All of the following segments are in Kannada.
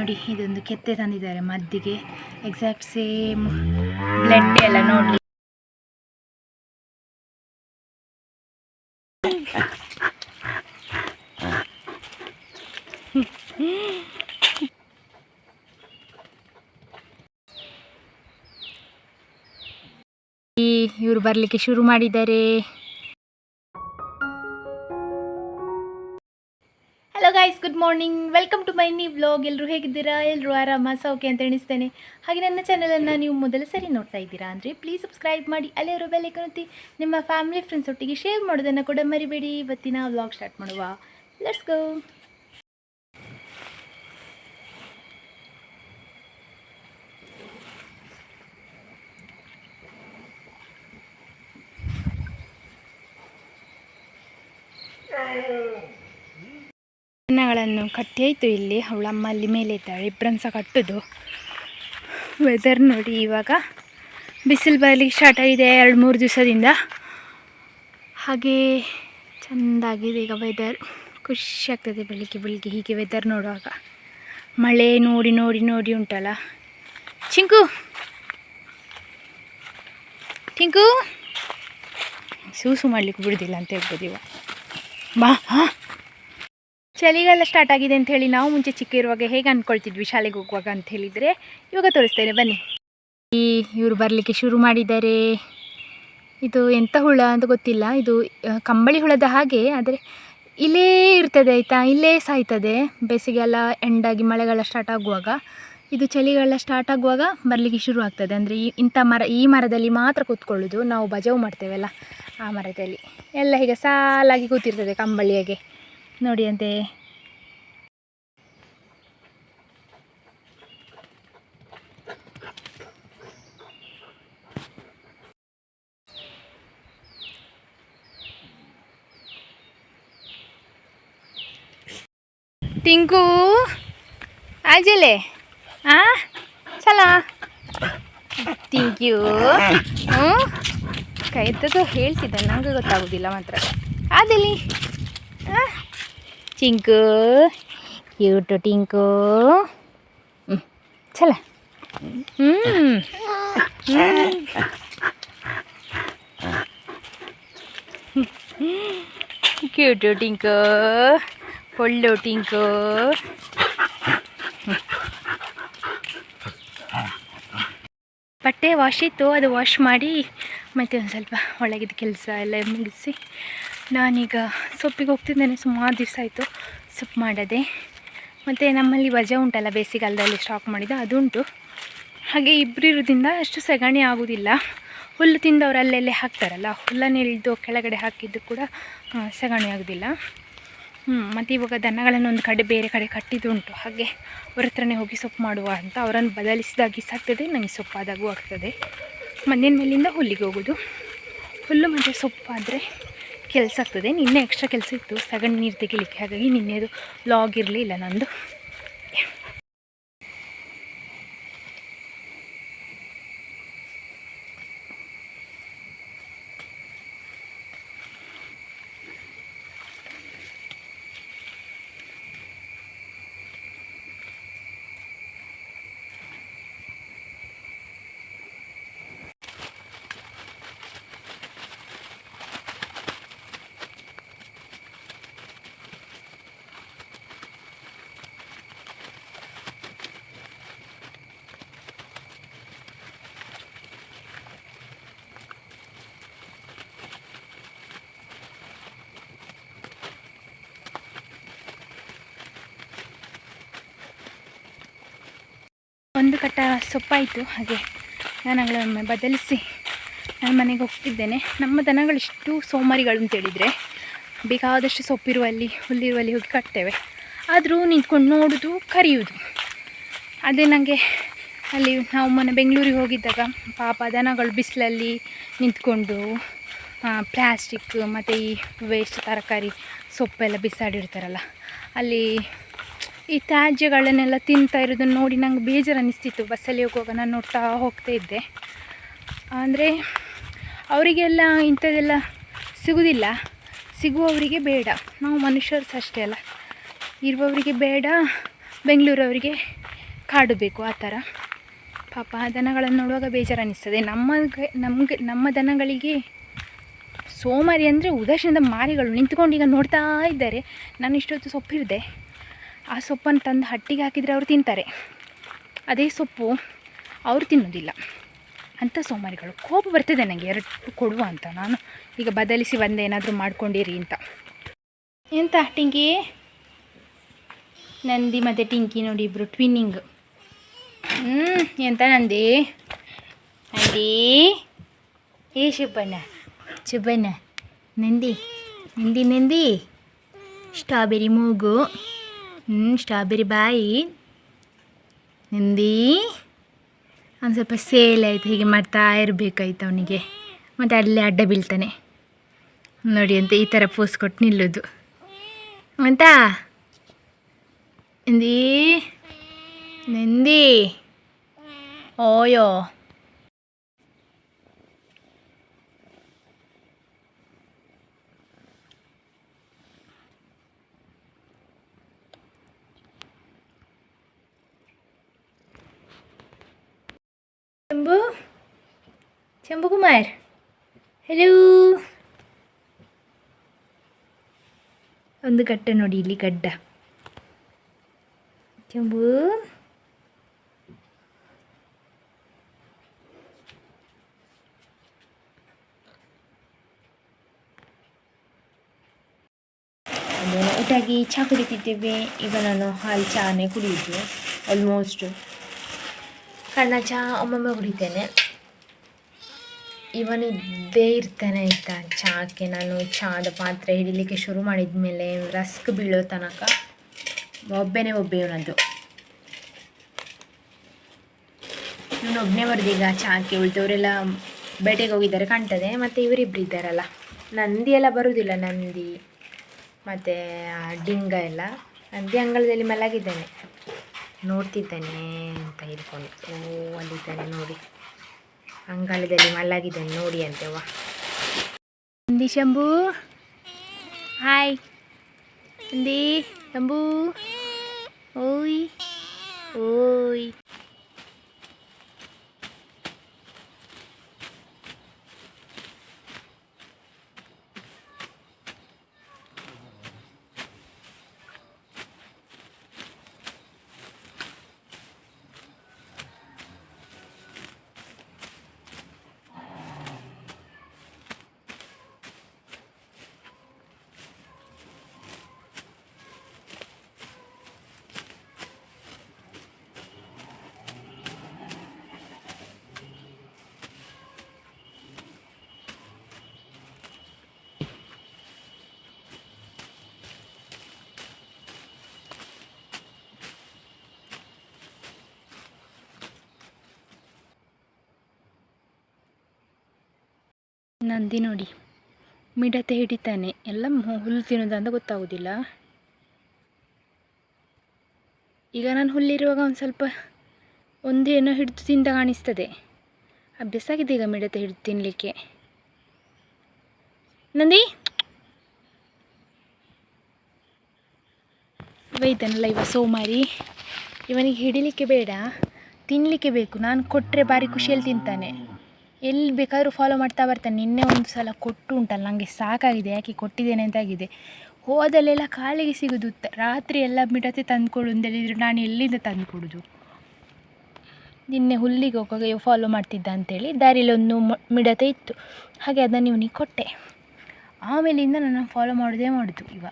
ನೋಡಿ ಇದೊಂದು ಕೆತ್ತೆ ತಂದಿದ್ದಾರೆ ಮದ್ದಿಗೆ, ಎಕ್ಸಾಕ್ಟ್ ಸೇಮ್ ಬ್ಲಡ್ ಎಲ್ಲ ನೋಡ್ಲಿ. ಇವರು ಬರಲಿಕ್ಕೆ ಶುರು ಮಾಡಿದ್ದಾರೆ. Hello guys, good morning, welcome to my new vlog. ಎಲ್ಲರೂ ಹೇಗಿದ್ದೀರಾ? ಎಲ್ಲರೂ ಆರಾಮ ಸೌಖ್ಯ ಅಂತ ಎಣಿಸ್ತೇನೆ. ಹಾಗೆ ನನ್ನ ಚಾನಲನ್ನು ನೀವು ಮೊದಲ ಸರಿ ನೋಡ್ತಾ ಇದ್ದೀರಾ ಅಂದರೆ ಪ್ಲೀಸ್ ಸಬ್ಸ್ಕ್ರೈಬ್ ಮಾಡಿ, ಅಲ್ಲಿರೋ ಬೆಲ್ ಐಕಾನ್ ಒತ್ತಿ, ನಿಮ್ಮ ಫ್ಯಾಮಿಲಿ ಫ್ರೆಂಡ್ಸ್ ಒಟ್ಟಿಗೆ ಶೇರ್ ಮಾಡೋದನ್ನು ಕೂಡ ಮರಿಬೇಡಿ. ಇವತ್ತಿನ ವ್ಲಾಗ್ ಸ್ಟಾರ್ಟ್ ಮಾಡುವ. Let's go. ದನಗಳನ್ನು ಕಟ್ಟಿ ಆಯಿತು. ಇಲ್ಲಿ ಅವಳಮ್ಮ ಅಲ್ಲಿ ಮೇಲೆ ಇದ್ದಾಳೆ, ಇಬ್ಬರನ್ನು ಸಹ ಕಟ್ಟೋದು. ವೆದರ್ ನೋಡಿ, ಇವಾಗ ಬಿಸಿಲು ಬರಲಿಕ್ಕೆ ಸ್ಟಾರ್ಟ್ ಆಗಿದೆ 2-3 ದಿವಸದಿಂದ. ಹಾಗೆ ಚೆಂದಾಗಿದೆ ಈಗ ವೆದರ್. ಖುಷಿ ಆಗ್ತದೆ ಬೆಳಿಗ್ಗೆ ಬೆಳಿಗ್ಗೆ ಹೀಗೆ ವೆದರ್ ನೋಡುವಾಗ. ಮಳೆ ನೋಡಿ ನೋಡಿ ನೋಡಿ ಉಂಟಲ್ಲ. ಚಿಂಕು ಟಿಂಕು ಸೂಸು ಮಾಡಲಿಕ್ಕೆ ಬಿಡೋದಿಲ್ಲ ಅಂತ ಹೇಳ್ಬೋದು ಇವಾಗ. ಬಾ. ಚಳಿಗಾಲ ಸ್ಟಾರ್ಟ್ ಆಗಿದೆ ಅಂತ ಹೇಳಿ ನಾವು ಮುಂಚೆ ಚಿಕ್ಕ ಇರುವಾಗ ಹೇಗೆ ಅಂದ್ಕೊಳ್ತಿದ್ವಿ ಶಾಲೆಗೆ ಹೋಗುವಾಗ ಅಂತ ಹೇಳಿದರೆ, ಇವಾಗ ತೋರಿಸ್ತೇನೆ ಬನ್ನಿ. ಇವರು ಬರಲಿಕ್ಕೆ ಶುರು ಮಾಡಿದ್ದಾರೆ. ಇದು ಎಂಥ ಹುಳ ಅಂತ ಗೊತ್ತಿಲ್ಲ, ಇದು ಕಂಬಳಿ ಹುಳದ ಹಾಗೆ, ಆದರೆ ಇಲ್ಲೇ ಇರ್ತದೆ ಆಯಿತಾ, ಇಲ್ಲೇ ಸಾಯ್ತದೆ. ಬೇಸಿಗೆಲ್ಲ ಎಂಡಾಗಿ ಮಳೆಗಾಲ ಸ್ಟಾರ್ಟ್ ಆಗುವಾಗ, ಇದು ಚಳಿಗಾಲ ಸ್ಟಾರ್ಟ್ ಆಗುವಾಗ ಬರಲಿಕ್ಕೆ ಶುರು ಆಗ್ತದೆ. ಅಂದರೆ ಈ ಮರದಲ್ಲಿ ಮಾತ್ರ ಕೂತ್ಕೊಳ್ಳೋದು. ನಾವು ಬಜಾವು ಮಾಡ್ತೇವಲ್ಲ ಆ ಮರದಲ್ಲಿ ಎಲ್ಲ ಹೀಗೆ ಸಾಲಾಗಿ ಕೂತಿರ್ತದೆ ಕಂಬಳಿಯಾಗೆ ನೋಡಿ ಅಂತೆ. ಟಿಂಕು ಆಜಲೆ ಚಲ ಥ್ಯಾಂಕ್ ಯು. ಕೈ ಎತ್ತದು ಹೇಳ್ತಿದ್ದೆ, ನನಗೆ ಗೊತ್ತಾಗೋದಿಲ್ಲ ಮಾತ್ರ. ಆದಲ್ಲಿ ಟಿಂಕು ಕ್ಯೂಟು ಟಿಂಕು. ಚಲ ಕ್ಯೂಟು ಟಿಂಕು, ಒಳ್ಳೆ ಟಿಂಕು. ಬಟ್ಟೆ ವಾಶ್ ಇತ್ತು, ಅದು ವಾಶ್ ಮಾಡಿ ಮತ್ತು ಒಂದು ಸ್ವಲ್ಪ ಒಳಗಿದ ಕೆಲಸ ಎಲ್ಲ ಮುಗಿಸಿ ನಾನೀಗ ಸೊಪ್ಪಿಗೆ ಹೋಗ್ತಿದ್ದೇನೆ. ಸುಮಾರು ದಿವಸ ಆಯಿತು ಸೊಪ್ಪು ಮಾಡದೆ. ಮತ್ತು ನಮ್ಮಲ್ಲಿ ವಜಾ ಉಂಟಲ್ಲ, ಬೇಸಿಗೆಗಾಲದಲ್ಲಿ ಸ್ಟಾಕ್ ಮಾಡಿದ್ದು ಅದುಂಟು. ಹಾಗೆ ಇಬ್ಬರಿರೋದ್ರಿಂದ ಅಷ್ಟು ಸಗಣಿ ಆಗೋದಿಲ್ಲ. ಹುಲ್ಲು ತಿಂದವರು ಅಲ್ಲೆಲ್ಲೇ ಹಾಕ್ತಾರಲ್ಲ, ಹುಲ್ಲನ್ನು ಇಳಿದು ಕೆಳಗಡೆ ಹಾಕಿದ್ದು ಕೂಡ ಸಗಣಿ ಆಗೋದಿಲ್ಲ. ಮತ್ತು ಇವಾಗ ದನಗಳನ್ನು ಒಂದು ಕಡೆ ಬೇರೆ ಕಡೆ ಕಟ್ಟಿದ್ದುಂಟು. ಹಾಗೆ ಅವ್ರ ಹತ್ರನೇ ಹೋಗಿ ಸೊಪ್ಪು ಮಾಡುವ ಅಂತ ಅವರನ್ನು ಬದಲಿಸಿದಾಗಿ ಸಾಕ್ತದೆ, ನನಗೆ ಸೊಪ್ಪಾದಾಗೂ ಆಗ್ತದೆ. ಮಣ್ಣಿನ ಮೇಲಿಂದ ಹುಲ್ಲಿಗೆ ಹೋಗೋದು, ಹುಲ್ಲು ಮತ್ತು ಸೊಪ್ಪಾದರೆ ಕೆಲಸ ಆಗ್ತದೆ. ನಿನ್ನೆ ಎಕ್ಸ್ಟ್ರಾ ಕೆಲಸ ಇತ್ತು, ಸಗಣಿ ನೀರು ತೆಗಿಲಿಕ್ಕೆ. ಹಾಗಾಗಿ ನಿನ್ನೆದು ಲಾಗ್ ಇರಲಿಲ್ಲ ನಂದು. ಒಂದು ಕಟ್ಟ ಸೊಪ್ಪಾಯಿತು. ಹಾಗೆ ದನಗಳೊಮ್ಮೆ ಬದಲಿಸಿ ನಾನು ಮನೆಗೆ ಹೋಗ್ತಿದ್ದೇನೆ. ನಮ್ಮ ದನಗಳು ಇಷ್ಟು ಸೋಮಾರಿಗಳು ಅಂತೇಳಿದರೆ, ಬೇಕಾದಷ್ಟು ಸೊಪ್ಪಿರುವಲ್ಲಿ ಹುಲ್ಲಿರುವಲ್ಲಿ ಹೋಗಿ ಕಟ್ತೇವೆ. ಆದರೂ ನಿಂತ್ಕೊಂಡು ನೋಡೋದು, ಕರೆಯುವುದು. ಅದೇ ನನಗೆ ಅಲ್ಲಿ ನಾವು ಮೊನ್ನೆ ಬೆಂಗಳೂರಿಗೆ ಹೋಗಿದ್ದಾಗ ಪಾಪ ದನಗಳು ಬಿಸಿಲಲ್ಲಿ ನಿಂತ್ಕೊಂಡು ಪ್ಲ್ಯಾಸ್ಟಿಕ್ ಮತ್ತು ಈ ವೇಸ್ಟ್ ತರಕಾರಿ ಸೊಪ್ಪೆಲ್ಲ ಬಿಸಾಡಿರ್ತಾರಲ್ಲ, ಅಲ್ಲಿ ಈ ತ್ಯಾಜ್ಯಗಳನ್ನೆಲ್ಲ ತಿಂತಾ ಇರೋದನ್ನು ನೋಡಿ ನಂಗೆ ಬೇಜಾರು ಅನ್ನಿಸ್ತಿತ್ತು. ಬಸ್ಸಲ್ಲಿ ಹೋಗುವಾಗ ನಾನು ನೋಡ್ತಾ ಹೋಗ್ತಾ ಇದ್ದೆ. ಅಂದರೆ ಅವರಿಗೆಲ್ಲ ಇಂಥದ್ದೆಲ್ಲ ಸಿಗೋದಿಲ್ಲ, ಸಿಗುವವರಿಗೆ ಬೇಡ. ನಾವು ಮನುಷ್ಯರು ಸಹ ಅಷ್ಟೇ ಅಲ್ಲ, ಇರುವವರಿಗೆ ಬೇಡ, ಬೆಂಗಳೂರವರಿಗೆ ಕಾಡು ಬೇಕು ಆ ಥರ. ಪಾಪ ದನಗಳನ್ನು ನೋಡುವಾಗ ಬೇಜಾರು ಅನ್ನಿಸ್ತದೆ. ನಮ್ಮ ದನಗಳಿಗೆ ಸೋಮಾರಿ ಅಂದರೆ ಉದಾಸೀನದ ಮಾರಿಗಳು ನಿಂತ್ಕೊಂಡು ಈಗ ನೋಡ್ತಾ ಇದ್ದಾರೆ. ನಾನು ಇಷ್ಟೊತ್ತು ಸೊಪ್ಪಿರಿದೆ, ಆ ಸೊಪ್ಪನ್ನು ತಂದು ಹಟ್ಟಿಗೆ ಹಾಕಿದರೆ ಅವರು ತಿಂತಾರೆ. ಅದೇ ಸೊಪ್ಪು ಅವರು ತಿನ್ನೋದಿಲ್ಲ. ಅಂಥ ಸೋಮಾರಿಗಳು. ಕೋಪ ಬರ್ತಿದೆ ನನಗೆ, ಎರಡು ಕೊಡುವ ಅಂತ. ನಾನು ಈಗ ಬದಲಿಸಿ ಬಂದೆ, ಏನಾದರೂ ಮಾಡ್ಕೊಂಡಿರಿ ಅಂತ. ಎಂತ ಟಿಂಕಿ ನಂದಿ ಮತ್ತು ಟಿಂಕಿ ನೋಡಿ ಇಬ್ಬರು ಟ್ವಿನ್ನಿಂಗ್. ಎಂತ ನಂದಿ ಏ ಶುಭಣ್ಣ ನಂದಿ ಸ್ಟ್ರಾಬೆರಿ ಮೂಗು, ಸ್ಟ್ರಾಬೆರಿ ಬಾಯಿ ನಂದಿ. ಒಂದು ಸ್ವಲ್ಪ ಸೇಲ್ ಆಯಿತು, ಹೀಗೆ ಮಾಡ್ತಾ ಇರಬೇಕಾಯ್ತು ಅವನಿಗೆ. ಮತ್ತು ಅಲ್ಲೇ ಅಡ್ಡ ಬೀಳ್ತಾನೆ ನೋಡಿ ಅಂತ, ಈ ಥರ ಪೋಸ್ ಕೊಟ್ಟು ನಿಲ್ಲೋದು ಅಂತ. Nandi OYO Shambhu Kumar, hello. ಒಂದು ಗಡ್ಡ ನೋಡಿ ಇಲ್ಲಿ, ಗಡ್ಡ ಶಂಭು. ಊಟಾಗಿ ಚಹಾ ಕುಡಿತಿದ್ದೇವೆ. ಈಗ ನಾನು ಹಾಲು ಚಹಾನೇ ಕುಡಿಯೋದು ಆಲ್ಮೋಸ್ಟ್. ಕಣ್ಣ ಚಹಾ ಒಮ್ಮೊಮ್ಮೆ ಕುಡಿತೇನೆ. ಇವನಿದ್ದೇ ಇರ್ತಾನೆ ಆಯಿತಾ. ಚಹಾಕ್ಕೆ ನಾನು ಚಹಾದ ಪಾತ್ರೆ ಹಿಡಿಲಿಕ್ಕೆ ಶುರು ಮಾಡಿದ ಮೇಲೆ ರಸ್ಕ್ ಬೀಳೋ ತನಕ ಒಬ್ಬನೇ ಇವನದ್ದು. ಇವನೊಬ್ಬನೇ ಬರೋದೀಗ ಚಹಾಕ್ಕೆ. ಉಳಿದವರೆಲ್ಲ ಬೇಟೆಗೆ ಹೋಗಿದ್ದಾರೆ ಕಾಣ್ತದೆ. ಮತ್ತು ಇವರಿಬ್ಬರು ಇದ್ದಾರಲ್ಲ, ನಂದಿ ಎಲ್ಲ ಬರುವುದಿಲ್ಲ. ನಂದಿ ಮತ್ತು ಡಿಂಗ ಎಲ್ಲ. ನಂದಿ ಅಂಗಳದಲ್ಲಿ ಮಲಗಿದ್ದಾನೆ, ನೋಡ್ತಿದ್ದಾನೆ ಅಂತ ಹಿಡ್ಕೊಂಡು. ಅಲ್ಲಿದ್ದಾನೆ ನೋಡಿ, ಅಂಗಳದಲ್ಲಿ ಮಲಗಿದ್ದಾನೆ ನೋಡಿ ಅಂತೇವ. ನಂದಿ ಶಂಭು ಹಾಯ್. ನಂದಿ ಶಂಭು ಓಯ್ ಓಯ್. ನಂದಿ ನೋಡಿ ಮಿಡತೆ ಹಿಡಿತಾನೆ. ಎಲ್ಲ ಹುಲ್ಲು ತಿನ್ನೋದಂತ ಗೊತ್ತಾಗೋದಿಲ್ಲ. ಈಗ ನಾನು ಹುಲ್ಲಿರುವಾಗ ಒಂದು ಸ್ವಲ್ಪ ಒಂದೇನೋ ಹಿಡಿದು ತಿಂದ ಕಾಣಿಸ್ತದೆ. ಅಭ್ಯಾಸ ಆಗಿದೆ ಈಗ ಮಿಡತೆ ಹಿಡಿದು ತಿನ್ನಲಿಕ್ಕೆ. ನಂದಿ ಇದ್ದಾನಲ್ಲ ಇವ ಸೋಮಾರಿ. ಇವನಿಗೆ ಹಿಡಿಲಿಕ್ಕೆ ಬೇಡ, ತಿನ್ನಲಿಕ್ಕೆ ಬೇಕು. ನಾನು ಕೊಟ್ಟರೆ ಭಾರಿ ಖುಷಿಯಲ್ಲಿ ತಿಂತಾನೆ. ಎಲ್ಲಿ ಬೇಕಾದರೂ ಫಾಲೋ ಮಾಡ್ತಾ ಬರ್ತಾನೆ. ನಿನ್ನೆ ಒಂದು ಸಲ ಕೊಟ್ಟು ಉಂಟಲ್ಲ, ನನಗೆ ಸಾಕಾಗಿದೆ ಯಾಕೆ ಕೊಟ್ಟಿದ್ದೇನೆ ಅಂತಾಗಿದೆ. ಹೋದಲ್ಲೆಲ್ಲ ಕಾಲಿಗೆ ಸಿಗೋದು. ರಾತ್ರಿ ಎಲ್ಲ ಮಿಡತೆ ತಂದುಕೊಡು ಅಂತೇಳಿದ್ರು, ನಾನು ಎಲ್ಲಿಂದ ತಂದು ಕೊಡೋದು. ನಿನ್ನೆ ಹುಲ್ಲಿಗೆ ಹೋಗುವಾಗ ಫಾಲೋ ಮಾಡ್ತಿದ್ದ ಅಂಥೇಳಿ ದಾರಿಯಲ್ಲಿ ಒಂದು ಮಿಡತೆ ಇತ್ತು, ಹಾಗೆ ಅದನ್ನು ಇವನಿಗೆ ಕೊಟ್ಟೆ. ಆಮೇಲಿಂದ ನಾನು ಫಾಲೋ ಮಾಡೋದೇ ಮಾಡೋದು ಇವ.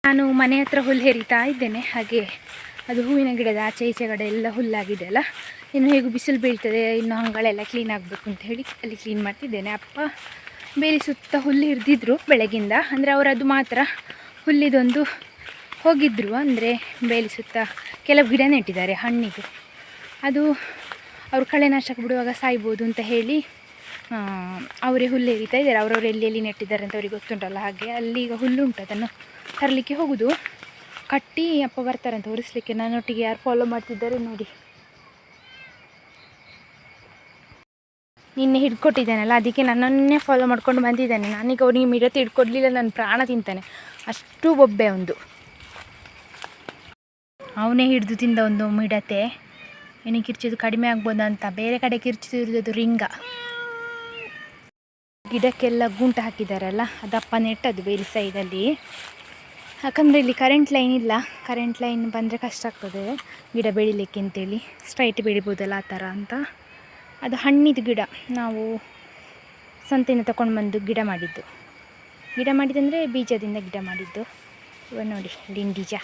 ನಾನು ಮನೆ ಹತ್ರ ಹುಲ್ಲು ಹೇರಿತಾ ಇದ್ದೇನೆ. ಹಾಗೆ ಅದು ಹೂವಿನ ಗಿಡದ ಆಚೆ ಈಚೆ ಕಡೆ ಎಲ್ಲ ಹುಲ್ಲಾಗಿದೆ ಅಲ್ಲ, ಇನ್ನು ಹೇಗೂ ಬಿಸಿಲು ಬೀಳ್ತದೆ, ಇನ್ನು ಅಂಗಳೆಲ್ಲ ಕ್ಲೀನ್ ಆಗಬೇಕು ಅಂತ ಹೇಳಿ ಅಲ್ಲಿ ಕ್ಲೀನ್ ಮಾಡ್ತಿದ್ದೇನೆ. ಅಪ್ಪ ಬೇಲಿ ಸುತ್ತ ಹುಲ್ಲು ಹಿರಿದಿದ್ರು ಬೆಳಗಿಂದ. ಅಂದರೆ ಅವರು ಅದು ಮಾತ್ರ ಹುಲ್ಲಿದೊಂದು ಹೋಗಿದ್ದರು. ಅಂದರೆ ಬೇಲಿ ಸುತ್ತ ಕೆಲವು ಗಿಡ ನೆಟ್ಟಿದ್ದಾರೆ ಹಣ್ಣಿಗೆ. ಅದು ಅವರು ಕಳೆನಾಶಕ ಬಿಡುವಾಗ ಸಾಯ್ಬೋದು ಅಂತ ಹೇಳಿ ಅವರೇ ಹುಲ್ಲು ಎರಿತಾ ಇದ್ದಾರೆ. ಅವರವರು ಎಲ್ಲಿ ನೆಟ್ಟಿದ್ದಾರೆ ಅಂತ ಅವ್ರಿಗೆ ಗೊತ್ತುಂಟಲ್ಲ. ಹಾಗೆ ಅಲ್ಲಿ ಈಗ ಹುಲ್ಲುಂಟು, ಅದನ್ನು ತರಲಿಕ್ಕೆ ಹೋಗೋದು. ಕಟ್ಟಿ ಅಪ್ಪ ಬರ್ತಾರಂತ ಒರೆಸ್ಲಿಕ್ಕೆ. ನನ್ನೊಟ್ಟಿಗೆ ಯಾರು ಫಾಲೋ ಮಾಡ್ತಿದ್ದಾರೆ ನೋಡಿ. ನಿನ್ನೆ ಹಿಡ್ಕೊಟ್ಟಿದ್ದಾನಲ್ಲ, ಅದಕ್ಕೆ ನನ್ನನ್ನೇ ಫಾಲೋ ಮಾಡ್ಕೊಂಡು ಬಂದಿದ್ದಾನೆ. ನಾನೀಗ ಅವನಿಗೆ ಮಿಡತೆ ಹಿಡ್ಕೊಡ್ಲಿಲ್ಲ, ನನ್ನ ಪ್ರಾಣ ತಿಂತಾನೆ, ಅಷ್ಟು ಬೊಬ್ಬೆ ಒಂದು. ಅವನೇ ಹಿಡಿದು ತಿಂದ ಒಂದು ಮಿಡತೆ. ಇನ್ನು ಕಿರ್ಚಿದ್ದು ಕಡಿಮೆ ಆಗ್ಬೋದು ಅಂತ ಬೇರೆ ಕಡೆ ಕಿರ್ಚಿದ್ದು ರಿಂಗ. ಗಿಡಕ್ಕೆಲ್ಲ ಗುಂಟು ಹಾಕಿದ್ದಾರಲ್ಲ, ಅದಪ್ಪ ನೆಟ್ಟದ್ದು ಬೇರೆ ಸೈಡಲ್ಲಿ. ಯಾಕಂದರೆ ಇಲ್ಲಿ ಕರೆಂಟ್ ಲೈನ್ ಇಲ್ಲ. ಕರೆಂಟ್ ಲೈನ್ ಬಂದರೆ ಕಷ್ಟ ಆಗ್ತದೆ ಗಿಡ ಬೆಳಿಲಿಕ್ಕೆ ಅಂತೇಳಿ. ಸ್ಟ್ರೈಟ್ ಬೆಳಿಬೋದಲ್ಲ ಆ ಥರ ಅಂತ. ಅದು ಹಣ್ಣಿದು ಗಿಡ, ನಾವು ಸಂತೆಯಿಂದ ತಗೊಂಡು ಬಂದು ಗಿಡ ಮಾಡಿದ್ದಂದರೆ ಬೀಜದಿಂದ ಗಿಡ ಮಾಡಿದ್ದು. ಇವಾಗ ನೋಡಿ ಲಿಂಡಿಜ.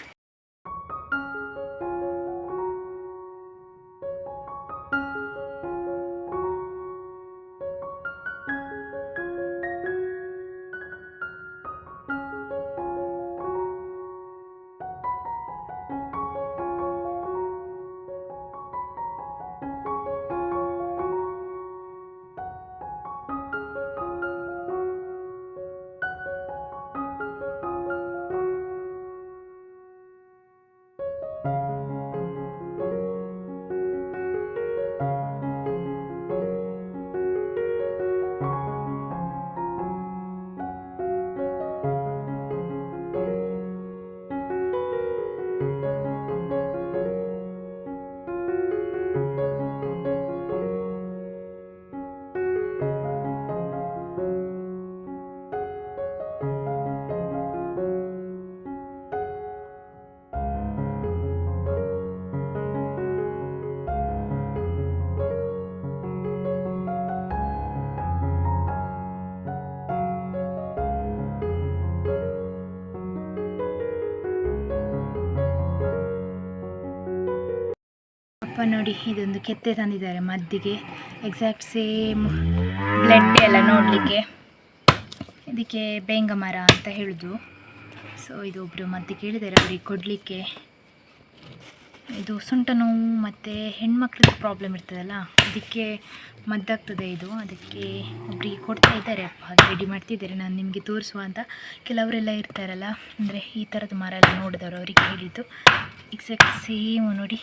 ಅಪ್ಪ ನೋಡಿ, ಇದೊಂದು ಕೆತ್ತೆ ತಂದಿದ್ದಾರೆ ಮದ್ದಿಗೆ. ಎಕ್ಸಾಕ್ಟ್ ಸೇಮ್ ಬ್ಲಡ್ ಎಲ್ಲ ನೋಡಲಿಕ್ಕೆ. ಇದಕ್ಕೆ ಬೇಂಗ ಮರ ಅಂತ ಹೇಳೋದು. ಸೊ ಇದು ಒಬ್ಬರು ಮದ್ದು ಕೇಳಿದ್ದಾರೆ ಅವ್ರಿಗೆ ಕೊಡಲಿಕ್ಕೆ. ಇದು ಸೊಂಟ ನೋವು ಮತ್ತು ಹೆಣ್ಮಕ್ಳಿಗೆ ಪ್ರಾಬ್ಲಮ್ ಇರ್ತದಲ್ಲ, ಅದಕ್ಕೆ ಮದ್ದಾಗ್ತದೆ ಇದು. ಅದಕ್ಕೆ ಒಬ್ಬರಿಗೆ ಕೊಡ್ತಾ ಇದ್ದಾರೆ ಅಪ್ಪ, ಅದು ರೆಡಿ ಮಾಡ್ತಿದ್ದಾರೆ. ನಾನು ನಿಮಗೆ ತೋರಿಸುವ ಅಂತ. ಕೆಲವರೆಲ್ಲ ಇರ್ತಾರಲ್ಲ, ಅಂದರೆ ಈ ಥರದ ಮರ ಎಲ್ಲ ನೋಡಿದವರು, ಅವರಿಗೆ ಹೇಳಿದ್ದು. ಎಕ್ಸಾಕ್ಟ್ ಸೇಮ್ ನೋಡಿ.